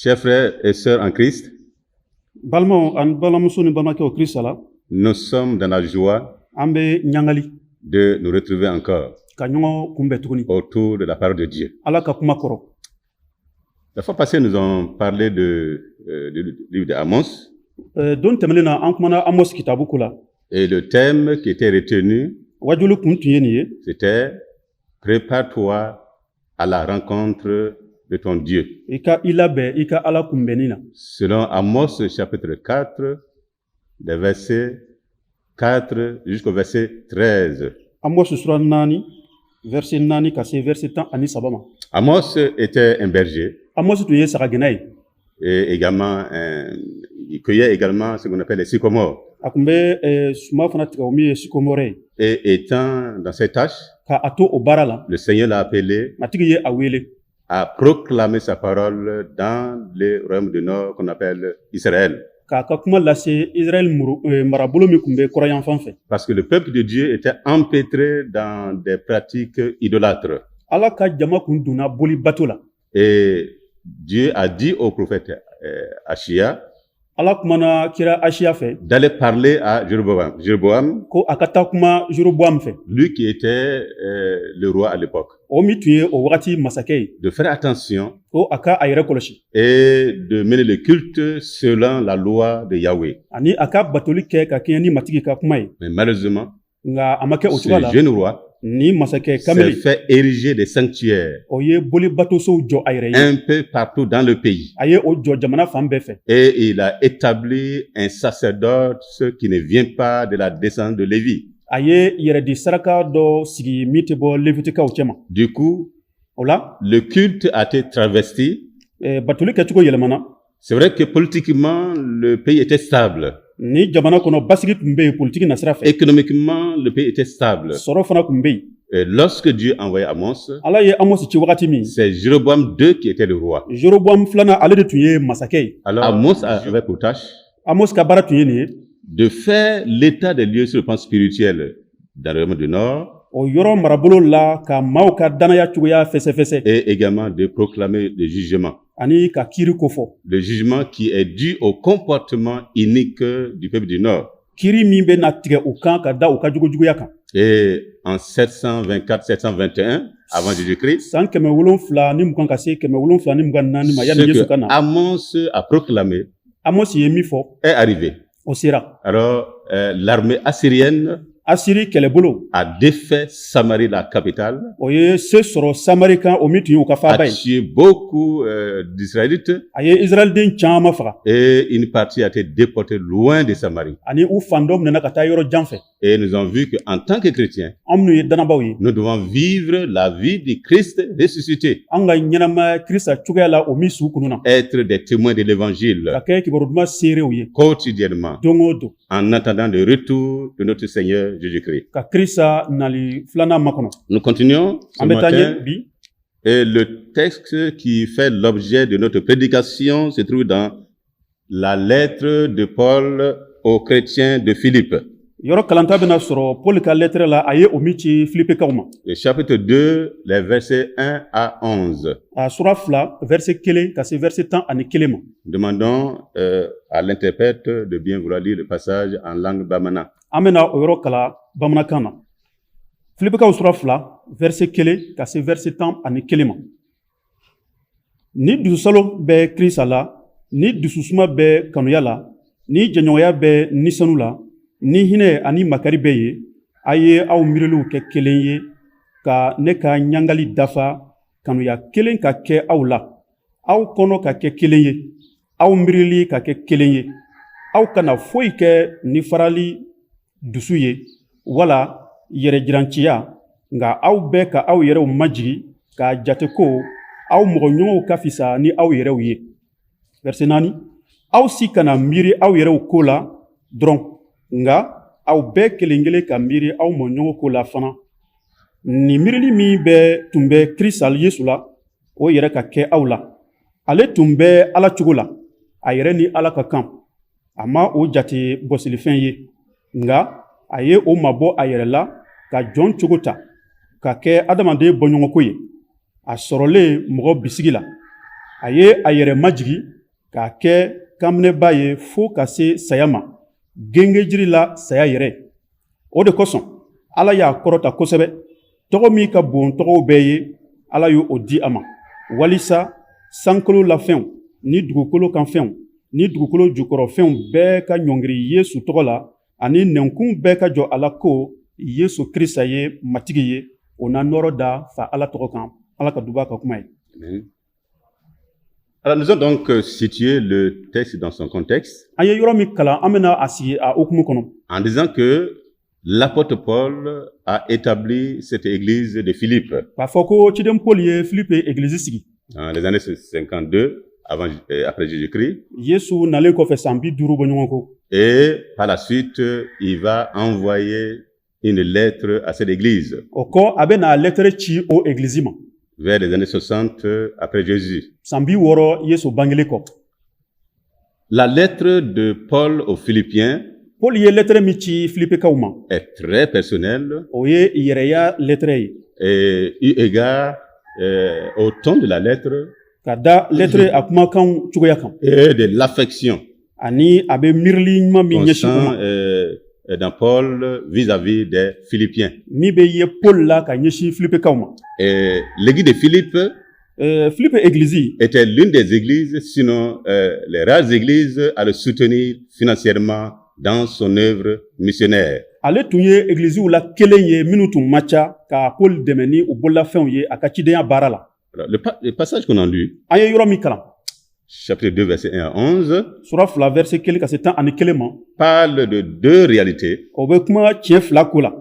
Chers frères et sœurs en Christ, nous sommes dans la joie de nous retrouver encore autour de la parole de Dieu. La fois passée, nous avons parlé du livre d'Amos. Et le thème qui était retenu, c'était « Prépare-toi à la rencontre de ton Dieu ». Selon Amos chapitre 4, des versets 4 jusqu'au verset 13. Amos était un berger. Et également, il cueillait également ce qu'on appelle les sycomores. Et étant dans ses tâches, le Seigneur l'a appelé à proclamer sa parole dans les royaumes du Nord qu'on appelle Israël. Parce que le peuple de Dieu était empêtré dans des pratiques idolâtres. Et Dieu a dit au prophète Achia d'aller parler à Jéroboam, lui qui était le roi à l'époque, de faire attention et de mener le culte selon la loi de Yahweh. Mais malheureusement, ce jeune roi s'est fait ériger des sanctuaires un peu partout dans le pays. Et il a établi un sacerdoce qui ne vient pas de la descendance de Lévi. Du coup, le culte a été travesti. C'est vrai que politiquement, le pays était stable. Économiquement, le pays était stable. Et lorsque Dieu a envoyé Amos, c'est Jéroboam II qui était le roi. Alors Amos avait pour tâche de faire l'état des lieux sur le plan spirituel dans le royaume du Nord, et également de proclamer le jugement. Le jugement qui est dû au comportement inique du peuple du Nord. Et en 724-721, avant Jésus-Christ, ce que Amos a proclamé est arrivé. Alors, l'armée assyrienne a défait Samarie, la capitale, a tué beaucoup d'Israélites, et une partie a été déportée loin de Samarie. Et nous avons vu qu'en tant que chrétiens, nous devons vivre la vie du Christ ressuscité, être des témoins de l'évangile quotidiennement, en attendant le retour de notre Seigneur Jésus-Christ. Nous continuons ce matin, et le texte qui fait l'objet de notre prédication se trouve dans la lettre de Paul aux chrétiens de Philippe. Le chapitre 2, les versets 1 à 11. Demandons à l'interprète de bien vouloir lire le passage en langue bamana. Ni dusalo be krisala, ni dususuma be kanuyala, ni janyoya be nisanula, ni hine ani makari be ye, aye aw mirelu ke kelen ye, ka ne ka nyangali dafa, kanuya kelen ka ke aw la, aw kono ka ke kelen ye, aw mirili ka ke kelen ye, aw kana foyi ke ni farali dusu ye, wala yere jiranciya, nga aw be ka aw yerew majigi, ka jate ko, aw mogoɲɔgɔnw ka fisa ni aw yɛrɛw ye. Verset 4. Aw si kana miiri aw yɛrɛw ko la dɔrɔn, nga aw bɛɛ kelen kelen ka miiri aw mɔɲɔgɔn ko la fana. Ni miirili min bɛ tun bɛ Krista Yesu la, o yɛrɛ ka kɛ aw la. Ale tun bɛ Ala cogo la, a yɛrɛ ni Ala ka kan. A ma o jate bɔsilifɛn ye, nga a ye o mabɔ a yɛrɛ la ka jɔn cogo ta, ka kɛ adamaden bɔɲɔgɔnko ye. A sɔrɔlen mɔgɔ bisigi la, a ye a yɛrɛ majigi k'a kɛ kanminɛba ye fo ka se saya ma genge jiri la saya yɛrɛ. O de kosɔn ala y'a kɔrɔta kosɛbɛ tɔgɔ min ka bon tɔgɔw bɛɛ ye ala y'o di a ma walisa sankolo la fɛnw ni dugukolo kan fɛnw ni dugukolo jukɔrɔ fɛnw bɛɛ ka ɲɔngiri yesu tɔgɔ la ani nɛnkun bɛɛ ka jɔ ala ko yesu krista ye matigi ye o na nɔrɔ da fa ala tɔgɔ kan ala ka duba ka kuma ye. Alors nous allons donc situer le texte dans son contexte. An ye yɔrɔ min kalan an bɛna a sigi a hukumu kɔnɔ. En disant que l'apôtre Paul a établi cette église de Philippe. K'a fɔ ko ciden Paul ye Philippe église sigi. Dans les années 52 après Jésus-Christ. Yesu nalen kɔfɛ san 50 bɔ ɲɔgɔn ko. Et par la suite, il va envoyer une lettre à cette église. O kɔ a bɛna lettre ci o église ma. Vers les années 60 après Jésus. San 60 Yesu bangeli kɔ. La lettre de Paul aux Philippiens Paul ye lettre min ci Philippikaw ma. Est très personnelle. O ye yɛrɛya lettre ye. Et eu égard au ton de la lettre. Ka da lettre a kumakan cogoya kan. Et de l'affection. Ani a bɛ miirili ɲuman min ɲɛsin o ma. Dans Paul vis-à-vis des Philippiens. Min bɛ ye Paul la ka ɲɛsin Philippikaw ma. Et l'église de Philippe Philippe église était l'une des églises, sinon les rares églises à le soutenir financièrement dans son œuvre missionnaire. Ale tun ye église la kelen ye minnu tun ma ca ka Paul dɛmɛ ni o bololafɛnw ye a ka cidenya baara la. Le passage qu'on a lu, an ye yɔrɔ min kalan. Chapitre 2, verset 1 à 11, sura 2, verset 1 ka se 11 ma. Parle de deux réalités. O bɛ kuma tiɲɛ fila ko la.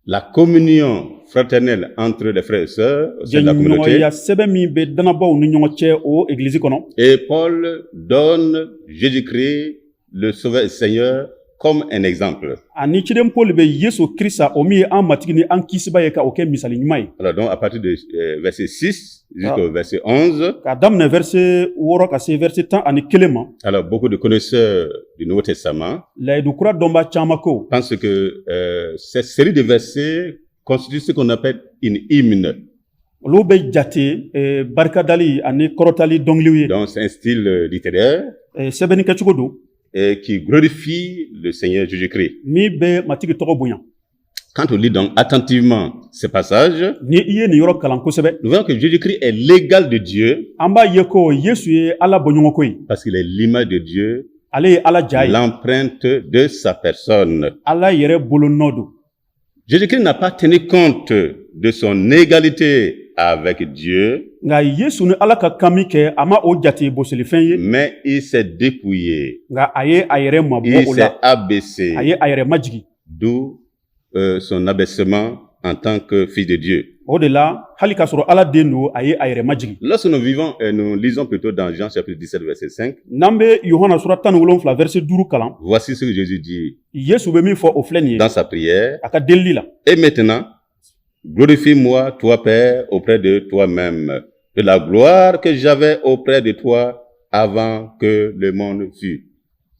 La communion fraternelle entre les frères et sœurs au sein de la communauté. Sɛbɛn min bɛ danabaw ni ɲɔgɔn cɛ o église kɔnɔ. Et Paul donne Jésus-Christ, le Sauveur et Seigneur, comme un exemple. Ani ciden Paul bɛ Yesu Krista o min ye an matigi ni an kisiba ye ka o kɛ misali ɲuman ye. Alors donc à partir de verset 6 jusqu'au verset 11. Ka daminɛ verset 6 ka se verset 11 ma. Alors beaucoup de connaisseurs du Nouveau Testament layidu kura dɔnba caman ko pensent que cette série de versets constitue ce qu'on appelle une hymne. Olu bɛ jate barikadali ani kɔrɔtali dɔnkiliw ye. Donc c'est un style littéraire. Sɛbɛnni kɛcogo don. Et qui glorifie le Seigneur Jésus-Christ. Min bɛ matigi tɔgɔ bonya. Quand on lit donc attentivement ce passage, ni i ye nin yɔrɔ kalan kosɛbɛ. Nous voyons que Jésus-Christ est l'égal de Dieu. An b'a ye ko Yesu ye ala bɔɲɔgɔnko ye. Parce qu'il est l'image de Dieu. Ale ye ala ja ye. L'empreinte de sa personne. Ala yɛrɛ bolonɔ don. Jésus-Christ n'a pas tenu compte de son égalité avec Dieu. Nka Yesu ni ala ka kan min kɛ a ma o jate bosilifɛn ye. Mais il s'est dépouillé. Nka a ye a yɛrɛ mabɔ o la. Il s'est abaissé. A ye a yɛrɛ majigi. D'où son abaissement en tant que fils de Dieu. O de la hali k'a sɔrɔ ala den don a ye a yɛrɛ majigi. Lorsque nous lisons plutôt dans Jean chapitre 17 verset 5. N'an bɛ Yohana sura 17 verset 5 kalan. Voici ce que Jésus dit. Yesu bɛ min fɔ o filɛ nin ye. Dans sa prière. A ka delili la. Et maintenant, glorifie-moi, toi Père, auprès de toi-même, de la gloire que j'avais auprès de toi avant que le monde fût.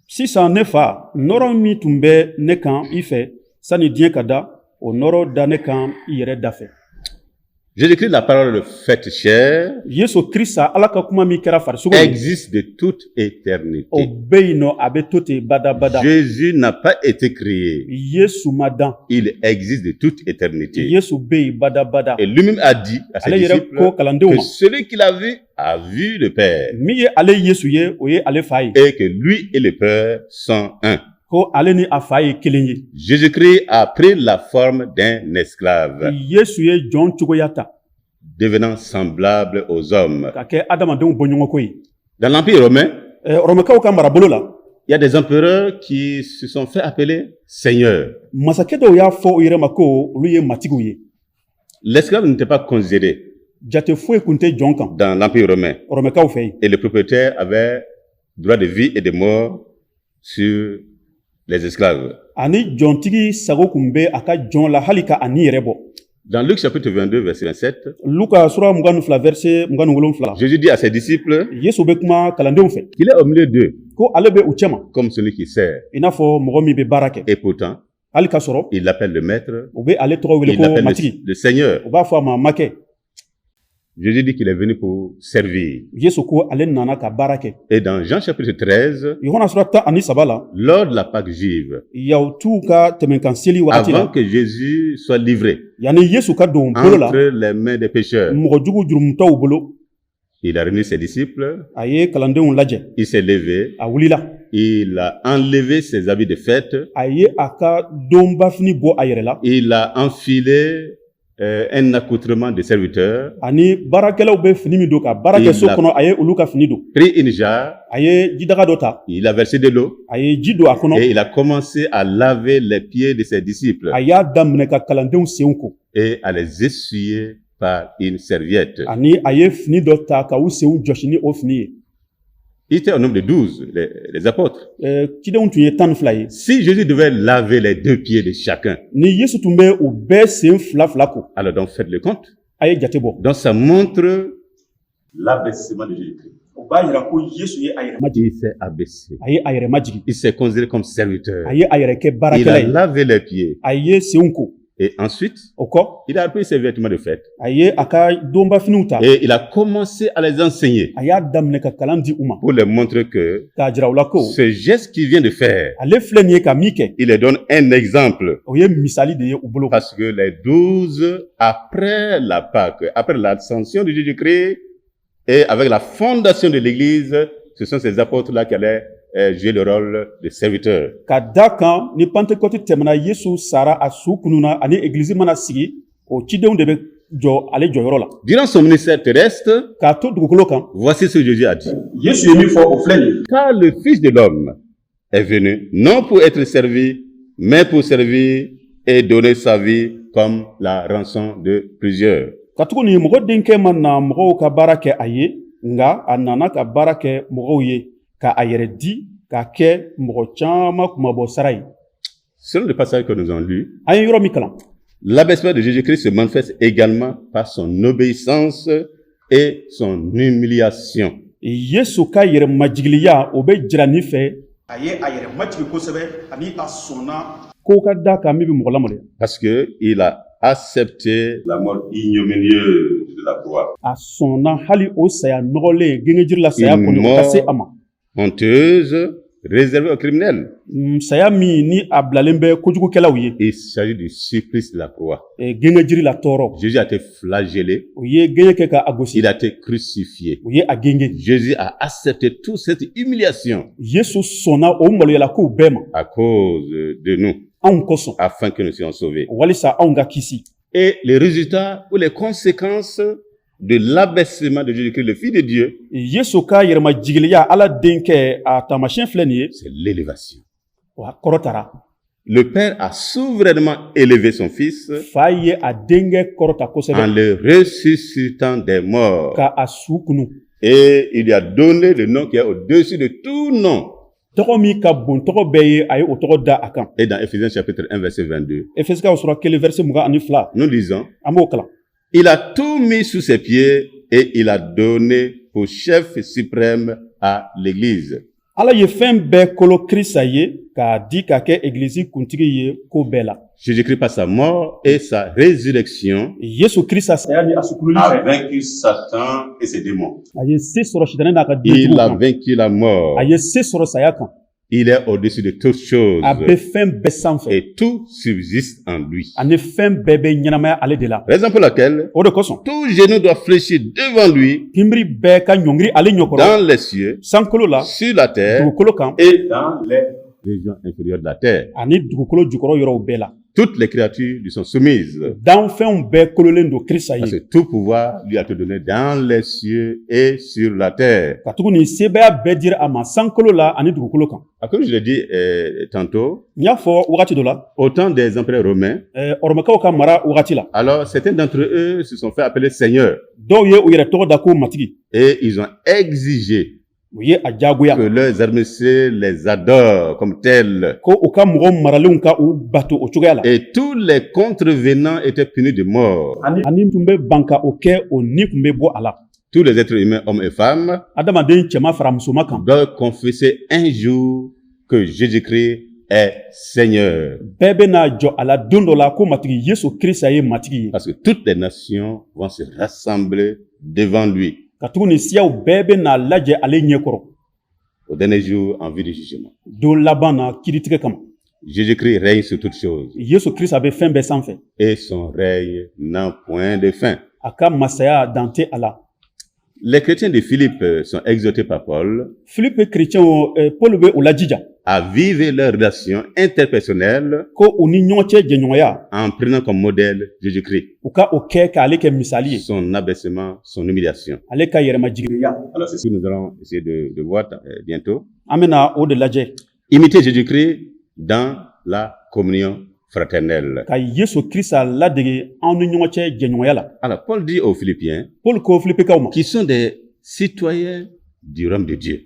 Sisan ne fa, nɔrɔ min tun bɛ ne kan i fɛ sani diɲɛ ka da, o nɔrɔ da ne kan i yɛrɛ da fɛ. Jésus-Christ, la parole faite chair, Yesu Krista, ala ka kuma min kɛra farisogo existe de toute éternité. O bɛ yen nɔ, a bɛ to ten badabada. Jésus n'a pas été créé. Yesu ma dan. Il existe de toute éternité. Yesu bɛ yen badabada. Et lui-même a dit à ses disciples que celui qu'il a vu le Père. Min ye ale Yesu ye, o ye ale fa ye. Et que lui et le Père sont un. Ko ale ni a fa ye kelen ye. Jésus-Christ a pris la forme d'un esclave. Yesu ye jɔn cogoya ta. Devenant semblable aux hommes. Ka kɛ adamadenw bɔɲɔgɔnko ye. Dans l'Empire romain, Romains ka marabolo la. Il y a des empereurs qui se sont fait appeler seigneurs. Masakɛ dɔw y'a fɔ u yɛrɛ ma ko olu ye matigiw ye. L'esclave n'était pas considéré. Jate foyi kun tɛ jɔn kan. Dans l'Empire romain. Romains fɛ yen. Et le propriétaire avait droit de vie et de mort sur les esclaves. Ani jɔntigi sago kun bɛ a ka jɔn la hali ka ani yɛrɛ bɔ. Dans Luc chapitre 22 verset 27, Luka sura 22 verset 27. Jésus dit à ses disciples Yesu bɛ kuma kalandenw fɛ. Qu'il est au milieu d'eux. Ko ale bɛ u cɛma. Comme celui qui sert. I n'a fɔ mɔgɔ min bɛ baara kɛ. Et pourtant, hali ka sɔrɔ il l'appelle le maître. U bɛ ale tɔgɔ wele ko matigi. Le Seigneur. U b'a fɔ a ma makɛ. Jésus dit qu'il est venu pour servir. Yesu ko ale nana ka baara kɛ. Et dans Jean chapitre 13, Yohana sura 13 la, lors de la Pâque juive, yahudiw ka tɛmɛkan seli wagati la, avant que Jésus soit livré yani Yesu ka don bolo la entre les mains des pécheurs, mɔgɔ jugu jurumutaw bolo, il a réuni ses disciples, a ye kalandenw lajɛ, il s'est levé, a wulila, il a enlevé ses habits de fête, a ye a ka donbafini bɔ a yɛrɛ la, il a enfilé un accoutrement de serviteur, ani baarakɛlaw bɛ fini min don ka baara kɛ so kɔnɔ, a ye olu ka fini don, pris une jarre, a ye jidaga dɔ ta, il a versé de l'eau, a ye ji don a kɔnɔ, et il a commencé à laver les pieds de ses disciples a y'a daminɛ ka kalandenw senw ko, et à les essuyer par une serviette. ani a ye fini dɔ ta ka u senw jɔsi ni o fini ye. Il était au nombre de 12, les apôtres. Cidenw tun ye 12 ye. Si Jésus devait laver les 2 pieds de chacun, ni Yesu tun bɛ u bɛɛ sen 2 ko, alors donc faites le compte. a ye jate bɔ. Donc ça montre l'abaissement de Jésus-Christ. O b'a yira ko Yesu ye a yɛrɛ majigin. Il s'est abaissé. A ye a yɛrɛ majigin. Il s'est considéré comme serviteur. A ye a yɛrɛ kɛ Il baarakɛla a ye. lavé les pieds. A ye senw ko. Et ensuite, O kɔ, il a pris ses vêtements de fête. a ye a ka donbafiniw ta. Et il a commencé à les enseigner A y'a daminɛ ka kalan di u ma. pour leur montrer que K'a jira u la ko, ce geste qu'il vient de faire, ale filɛ nin ye ka min kɛ, il leur donne un exemple. o ye misali de ye u bolo. Parce que les 12, après la Pâque, après l'ascension de Jésus-Christ et avec la fondation de l'Église, ce sont ces apôtres-là qui allaient jouer le rôle de serviteurs. Ka da kan ni Pentecôte tɛmɛna Yesu sara a su kununa ani église mana sigi, o cidenw de bɛ jɔ ale jɔyɔrɔ la. Durant son ministère terrestre, K'a to dugukolo kan, voici ce que Jésus a dit. Yesu ye min fɔ o filɛ nin ye. Car le Fils de l'homme est venu non pour être servi, mais pour servir et donner sa vie comme la rançon de plusieurs. Ka tuguni mɔgɔ denkɛ ma na mɔgɔw ka baara kɛ a ye, nga a nana ka baara kɛ mɔgɔw ye, ka a yɛrɛ di ka kɛ mɔgɔ caman kumabɔ sara ye. Selon le passage que nous avons lu, An ye yɔrɔ min kalan, l'abaissement de Jésus-Christ se manifeste également par son obéissance et son humiliation. Yesu ka yɛrɛ majigiliya o bɛ jira nin fɛ, a ye a yɛrɛ majigi kosɛbɛ ani a sɔnna ko ka da kan min bɛ mɔgɔ lamaloya. Parce que il a accepté la mort ignominieuse de la croix. A sɔnna hali o saya nɔgɔlen gɛngɛjiri la saya kɔni o ka se a ma. Honteuse, réservée aux criminels. Saya min ni a bilalen bɛ kojugukɛlaw ye. Il s'agit du supplice de la croix. Gɛngɛjiri la tɔɔrɔ. Jésus a été flagellé. O ye gɛngɛ kɛ ka a gosi. Il a été crucifié. O ye a gɛngɛ. Jésus a accepté toute cette humiliation. Yesu sɔnna o maloyala kow bɛɛ ma. À cause de nous. Anw kosɔn. Afin que nous soyons sauvés. Walisa anw ka kisi. Et les résultats ou les conséquences de l'abaissement de Jésus-Christ, le Fils de Dieu, Yesu ka yɛrɛmajigiliya Ala denkɛ a taamasiyɛn filɛ nin ye. c'est l'élévation. Wa kɔrɔtara. Le Père a souverainement élevé son Fils Fa ye a denkɛ kɔrɔta en kosɛbɛ. le ressuscitant des morts. Ka a su kunu. Et il lui a donné le nom qui est au-dessus de tout nom. Tɔgɔ min ka bon tɔgɔ bɛɛ ye a ye o tɔgɔ da a kan. Et dans Éphésiens chapitre 1 verset 22, Efesikaw sura 1 verset 22 nous lisons, an b'o kalan. il a tout mis sous ses pieds et il a donné pour chef suprême à l'Église. Ala ye fɛn bɛɛ kolo Kirisa ye k'a di ka kɛ Église kuntigi ye ko bɛɛ la. Jésus-Christ par sa mort et sa résurrection Yesu Kirisa saya ni a sukululi a fɛ, vaincu Satan et ses démons. a ye se sɔrɔ sitanɛ n'a ka Il denjuguw a kan. vaincu la mort. A ye se sɔrɔ saya kan. Il est au-dessus de toutes choses A bɛ fɛn bɛɛ sanfɛ. et tout subsiste en lui. Ani fɛn bɛɛ bɛ ɲɛnamaya ale de la. Raison pour laquelle O de kosɔn, tout genou doit fléchir devant lui kinbiri bɛɛ ka ɲɔngiri ale ɲɔkɔrɔ, dans les cieux, sankolo la, sur la terre dugukolo kan, et dans les régions inférieures de la terre. ani dugukolo jukɔrɔ yɔrɔw bɛɛ la. Toutes les créatures lui sont soumises. Danfɛnw bɛɛ kololen don Kirisa Parce ye. que tout pouvoir lui a été donné dans les cieux et sur la terre. Ka tuguni sebaya bɛɛ dira a ma sankolo la ani dugukolo kan. Comme je l'ai dit tantôt, N y'a fɔ wagati dɔ la, au temps des empereurs romains, ɔrɔmɛkaw ka mara wagati la, alors certains d'entre eux se sont fait appeler seigneurs dɔw ye u yɛrɛ tɔgɔ da ko matigi. et ils ont exigé U ye a jagoya que leurs armées les adorent comme tels. ko u ka mɔgɔ maralenw ka u bato o cogoya la. Et tous les contrevenants étaient punis de mort. Ani tun bɛ ban ka o kɛ, o ni tun bɛ bɔ a la. Tous les êtres humains, hommes et femmes, Adamaden cɛman fara musoma kan. doivent confesser un jour que Jésus-Christ est Seigneur. Parce que toutes les nations vont se rassembler devant lui. Au dernier jour, en vue du jugement. Jésus-Christ règne sur toutes choses. Et son règne n'a point de fin. Les chrétiens de Philippe sont exhortés par Paul à vivre leur relation interpersonnelle en prenant comme modèle Jésus-Christ, son abaissement, son humiliation. Alors c'est ce que nous allons essayer de voir bientôt. Imiter Jésus-Christ dans la communion fraternelle. Alors Paul dit aux Philippiens qui sont des citoyens du royaume de Dieu.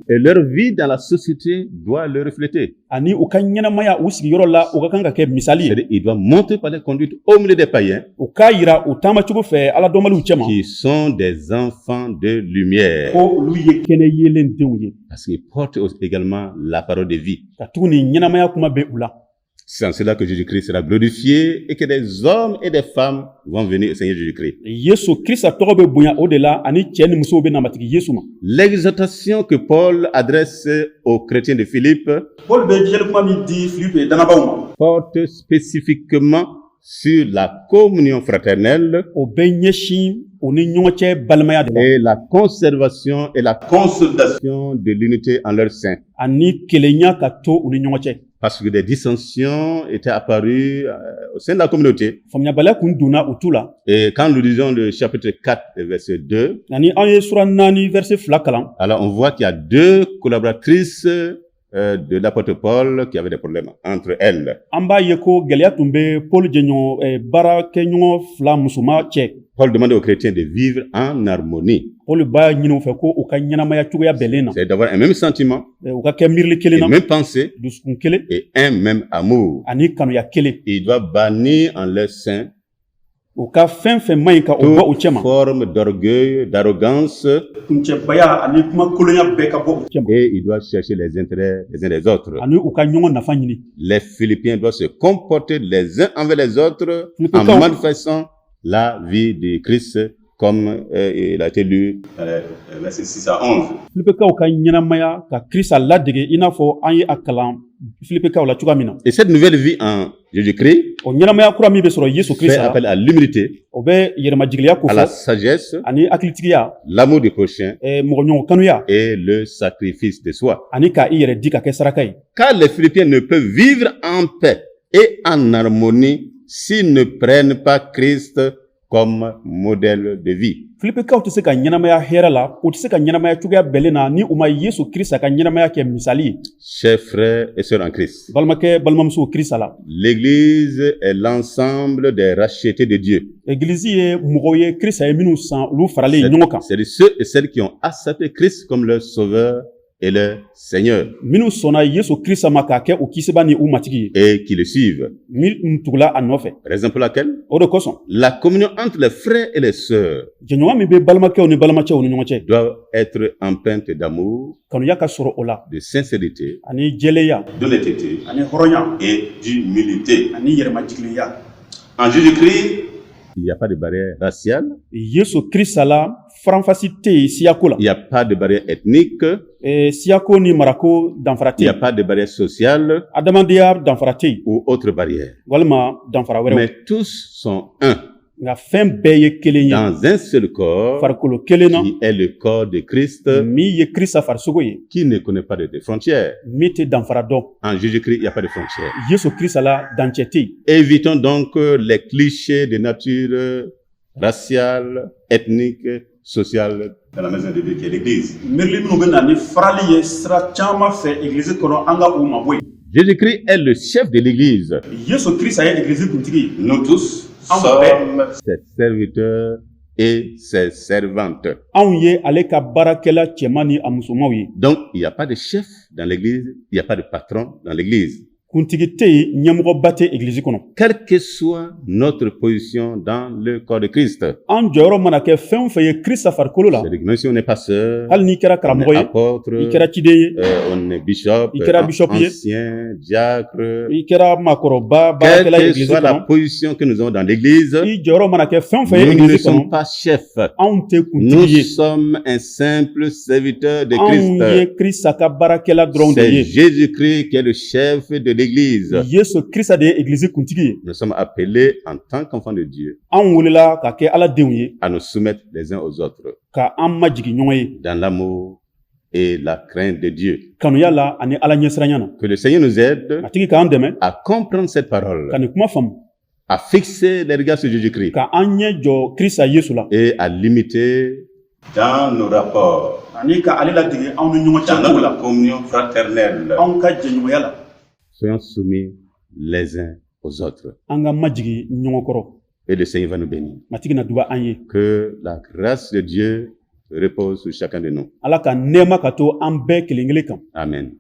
Et leur vie dans la société doit le refléter. C'est-à-dire, ils doivent montrer par la conduite au milieu des païens qui sont des enfants de lumière. Parce qu'ils portent également la parole de vie. C'est en cela que Jésus-Christ sera glorifié et que des hommes et des femmes vont venir au Seigneur Jésus-Christ. L'exhortation que Paul adresse aux chrétiens de Philippe porte spécifiquement sur la communion fraternelle et la conservation et la consolidation de l'unité en leur sein. Parce que des dissensions étaient apparues au sein de la communauté. Et quand nous lisons le chapitre 4, verset 2, alors on voit qu'il y a deux collaboratrices de l'apôtre Paul qui avaient des problèmes entre elles. Paul demande aux chrétiens de vivre en harmonie. C'est d'avoir un même sentiment, une même pensée et un même amour. Il doit bannir en leur sein toute forme d'orgueil, d'arrogance, et il doit chercher les intérêts des uns des autres. Les Philippiens doivent se comporter les uns envers les autres en manifestant la vie de Christ comme il a été lu versets 6 à 11. Et cette nouvelle vie en Jésus-Christ fait appel à l'humilité, à la sagesse, l'amour du prochain et le sacrifice de soi. Car les Philippiens ne peuvent vivre en paix et en harmonie s'ils ne prennent pas Christ comme modèle de vie. Chers frères et sœurs en Christ, l'Église est l'ensemble des rachetés de Dieu. C'est de ceux et celles qui ont accepté Christ comme leur sauveur et leur Seigneur, et qui le suivent. Raison pour laquelle la communion entre les frères et les sœurs doit être empreinte d'amour, de sincérité, d'honnêteté et d'humilité. En Jésus-Christ, il n'y a pas de barrière raciale. Il n'y a pas de barrière ethnique. Il n'y a pas de barrière sociale ou autre barrière. Mais tous sont un dans un seul corps qui est le corps de Christ, qui ne connaît pas de frontières. En Jésus-Christ, il n'y a pas de frontières. Évitons donc les clichés de nature raciale, ethnique, sociale dans la maison de Dieu qui est l'Église. Jésus-Christ est le chef de l'Église. Nous tous sommes ses serviteurs et ses servantes. Donc, il n'y a pas de chef dans l'Église, il n'y a pas de patron dans l'Église. Quelle que soit notre position dans le corps de Christ. C'est-à-dire si on est pasteur, on est apôtre, on est bishop, ancien, diacre, quelle que soit la position que nous avons dans l'église, nous ne sommes pas chefs. Nous sommes un simple serviteur de Christ. C'est Jésus-Christ qui est le chef de l'église. Nous sommes appelés en tant qu'enfants de Dieu à nous soumettre les uns aux autres dans l'amour et la crainte de Dieu. Que le Seigneur nous aide à comprendre cette parole, à fixer les regards sur Jésus-Christ et à limiter dans nos rapports, dans notre communion fraternelle. Soyons soumis les uns aux autres. Et le Seigneur va nous bénir. Que la grâce de Dieu repose sur chacun de nous. Amen.